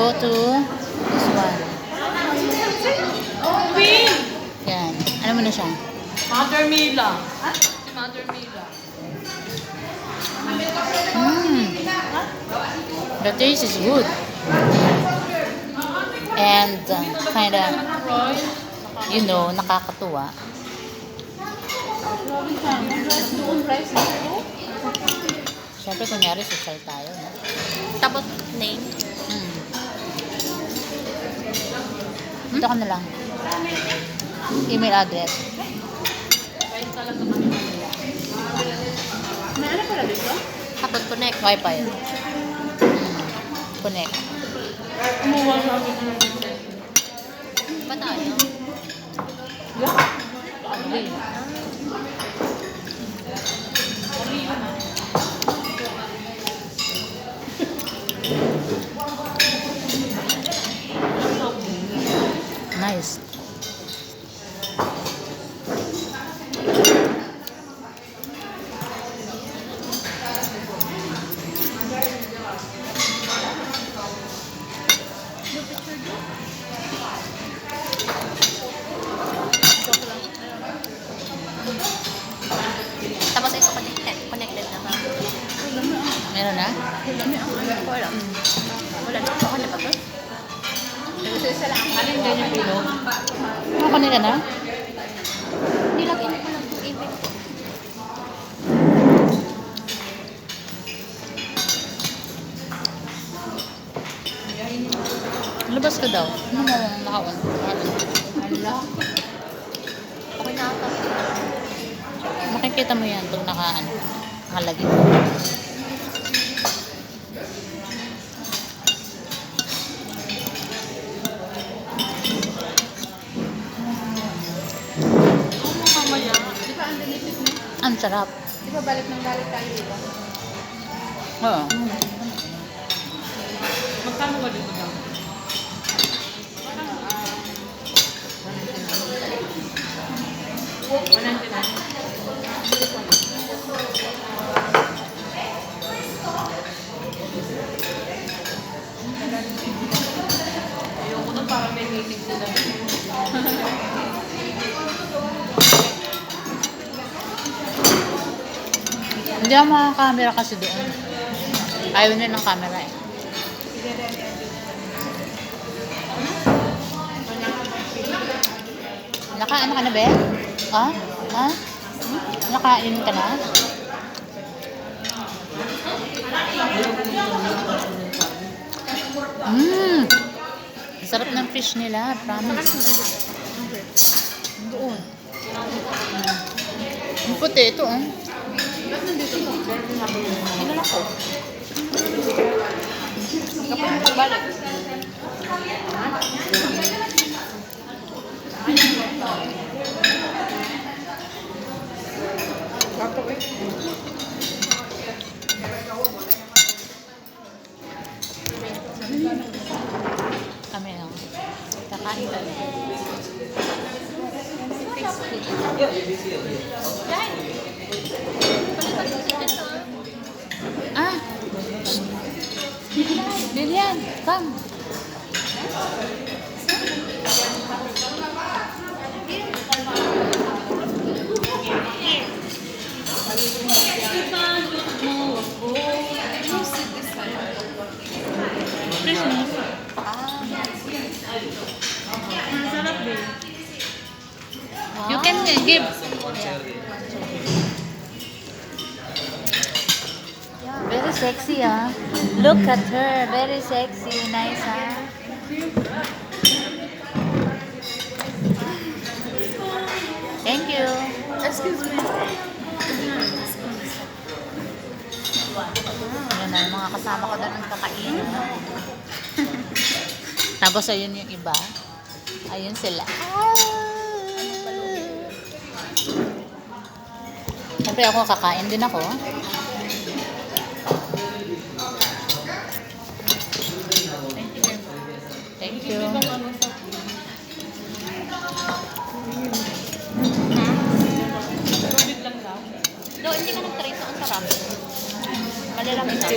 go to this one. Yan. Ano mo na siya? Mother Mila. Si Mother Mila. The taste is good. And kinda, you know, nakakatuwa. Siyempre, kunyari, social tayo. No? Tapos, name. Ito ka na lang. Email address. Tapos, connect. Wi-Fi. Connect. Ba tayo? Agree. Nice. Tapos, ito connected. Connected na ba? Meron na? Wala. Wala na. Ako na ba ba? Alin din yung pilog? Nakakunin ka na? Nilagyan ko lang itong email. Labas ka daw. Ano mo nakawan? Hala. Okay na ata. Makikita mo yan pag nakalagay. Mamaya. Di ba ang limited na? Ang sarap. Di ba balik ng balik tayo dito? Oo. Magkano ba dito daw? Ayoko na parang may meeting sila. Hindi ako makakamera kasi doon. Ayaw niya ng camera eh. Nakaano ka na ba? Ha? Ha? Nakain ka na? Sarap ng fish nila, promise. Doon. Ang puti ito, oh. Ano lang ko? Kapag mo pagbalik. Kami, oh. Kakain kami. Ah! Lilian, come. You can give. Very sexy, ah. Look at her. Very sexy. Nice, ah. Thank you. Excuse me. Ayan na, yung mga kasama ko doon ang kakain. Tapos ayun yung iba. Ayun sila. Siyempre ako kakain din ako. Thank you. No, hindi ka nag-try sa ang sarap. Malalaki na.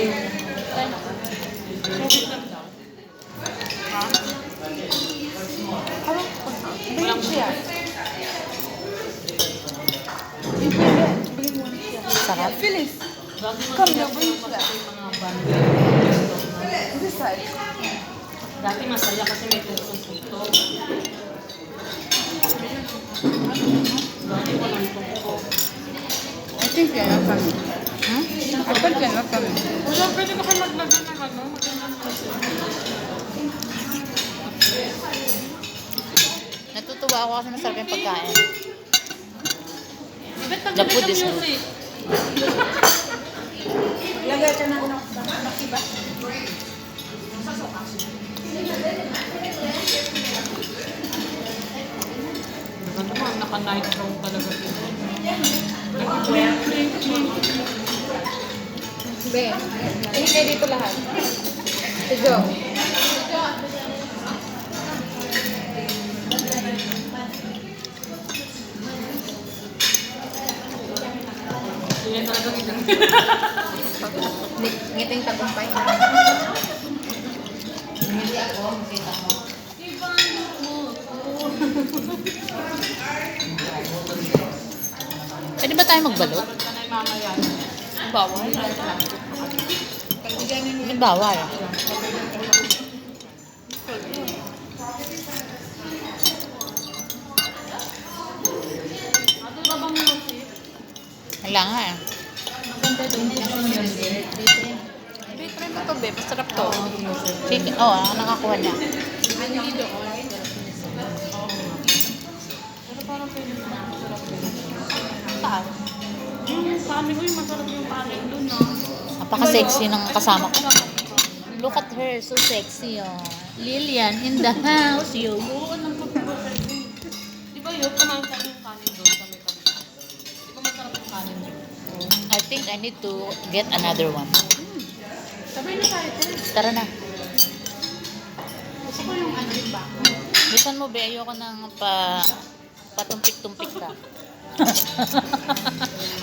bilis. Come na, bring sila. This side. Dati masaya kasi may tutok-tutok. Dati walang tutok. I think yan ang kami. Hmm? I think yan ang kami. Wala, pwede ba kayo maglagay ng ano? Magandang kasi. Natutuwa ako kasi masarap yung pagkain. Ibet The food is good. music. Lagay ka na nakiba. Ano ba, naka-night room talaga dito. Be, hinihintay dito lahat. Si Jo. Yan talaga rin. Ngiting tagumpay. Pwede ba tayo magbalot? Sanay mamaya. Bawal. Pagbigyan niyo. Hindi bawal. Ano ba bang music? Wala nga eh. Maganda doon yung music. Be, try mo to, be. Masarap to. Chicken. Oh, ang nakakuha niya. Ano yung doon? Pero parang pwede mo masarap din. Saan? Sa amin ko yung masarap yung kanin doon, no? Napaka-sexy ng kasama ko. Look at her, so sexy oh. Lilian in the house, yo. Oo, anong pagkakas. Di ba yun, kumain tayo yung kanin doon sa may tabi. Di ba masarap yung kanin doon? I think I need to get another one. Sabay na tayo, Ted. Tara na. Gusto ko yung ano yung back. Bisan mo, be. Ayoko nang patumpik-tumpik ka.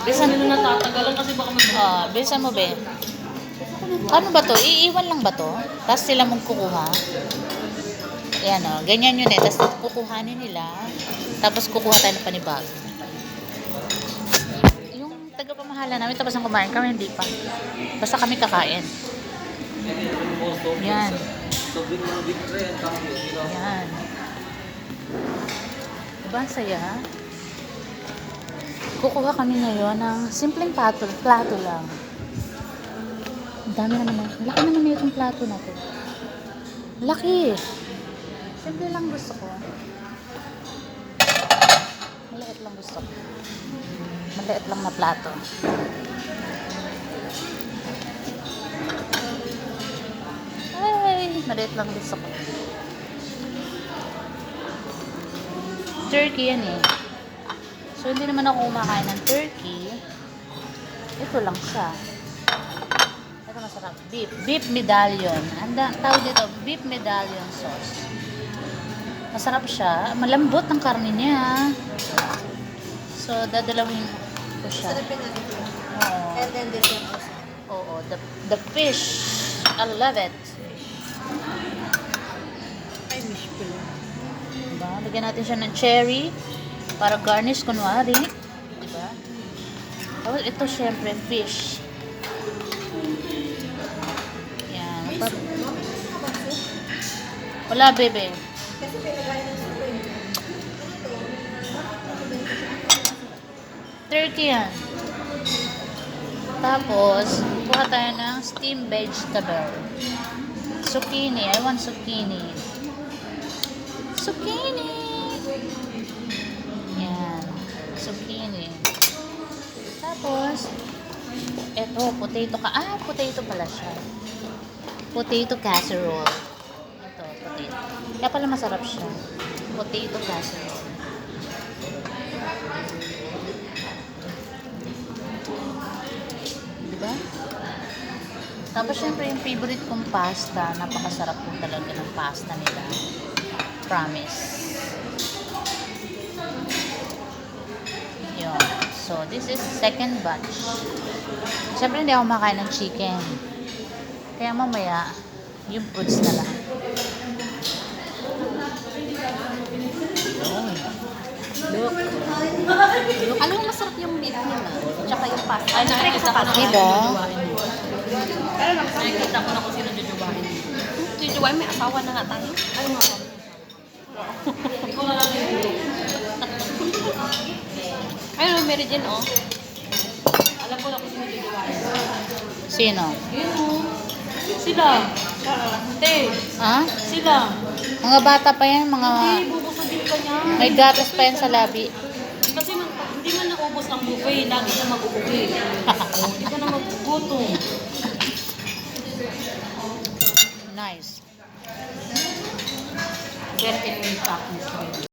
Bisan nila natatagalan kasi baka Bisan mo, be. Ano ba to? Iiwan lang ba to? Tapos sila magkukuha? Ayan o. Ganyan yun eh. Tapos kukuhanin nila. Tapos kukuha tayo ng panibago. Yung tagapamahala namin tapos ang kumain kami, hindi pa. Basta kami kakain. Yan. Yan. Diba ang saya? Kukuha kami ngayon ng simpleng plato lang. Ang dami naman. Laki naman na itong plato na to. Laki. Simple lang gusto ko. Maliit lang gusto ko. Maliit lang na plato. Ay, maliit lang gusto ko. Turkey yan eh. So, hindi naman ako kumakain ng turkey. Ito lang siya. Ito masarap. Beef. Beef medallion. Tawag dito, beef medallion sauce. Masarap siya. Malambot ang karne niya. So, dadalawin ko siya. Oo. And then this one also. Oo. The fish. I love it. I miss ko. Diba? Lagyan natin siya ng cherry. Para garnish, kunwari. Diba? Tapos ito, syempre, fish. Yan. Wala, bebe. Kasi pinagaling ng suko yun. Turkey yan. Tapos, kuha tayo ng steamed vegetable. Zucchini. I want zucchini. Zucchini! Yan. Zucchini. Tapos, eto, potato ka. Potato pala siya. Potato casserole. Ito, potato. Kaya pala masarap siya. Potato casserole. Diba? Tapos, syempre, yung favorite kong pasta. Napakasarap po talaga ng pasta nila. Promise. Yun. So, this is second batch. Siyempre, hindi ako makain ng chicken. Kaya mamaya, yung fruits na lang. Yun. Look. Alam mo, masarap yung beef nila. Tsaka yung pasta. Ay, nakikita ko na kung Diba? sino jujuwain mo. Nakikita ko na kung sino jujuwain mo. Jujuan, may asawa na nga tayo. Ay, mga kami. Ikaw na lang yung Ayun, Mary Jane, oh. alam ko na kung sino jujuwain mo. Sino? Yun o. Sila. Te. Ha? Sila. Mga bata pa yan, mga Hindi, bubusagin ka niya. may gatas pa yan sa labi. Kasi hindi man naubos ang buffet, lagi ka mag-uuwi. Hindi ka na magugutom. Nice. Get it in practice.